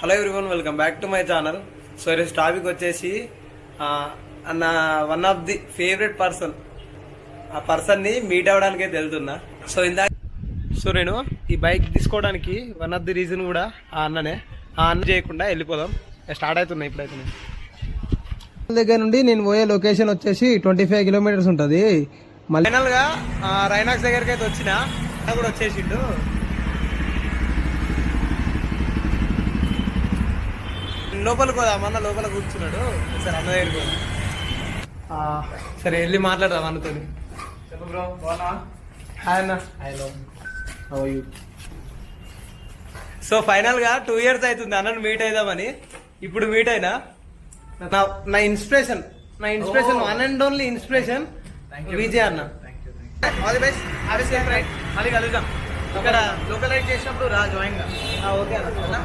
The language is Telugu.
Hello everyone, welcome back to my channel. So ఈరోజు టాపిక్ వచ్చేసి అన్న one of the favourite person, ఆ పర్సన్ని మీట్ అవ్వడానికి అయితే వెళ్తున్నా. సో నేను ఈ బైక్ తీసుకోవడానికి వన్ ఆఫ్ ది రీజన్ కూడా ఆ అన్ననే. ఆ అన్న చేయకుండా వెళ్ళిపోదాం. స్టార్ట్ అవుతున్నా ఇప్పుడైతే. దగ్గర నుండి నేను పోయే లొకేషన్ వచ్చేసి 25 కిలోమీటర్స్ ఉంటుంది. ఫైనల్ గా రైనాక్స్ దగ్గరికి అయితే వచ్చిన కూడా వచ్చేసిండు. లోపలికి పోదాం, అన్న లోపల కూర్చున్నాడు. సరే అన్న దగ్గరికి సరే వెళ్ళి మాట్లాడదాం అన్నతో. చెప్పు బ్రో, బాగున్నా? హాయ్ అన్న. How are you? So final గా 2 years అవుతుంది అన్నను మీట్ అయిదామని. ఇప్పుడు మీట్ అయినా. నా inspiration one and only inspiration Vijay అన్న. All the best. Have a safe ride. మళ్ళీ కలుద్దాం. ఇక్కడ లోకలైజ్ చేసినప్పుడు రా జాయిన్ గా. ఓకే అన్న.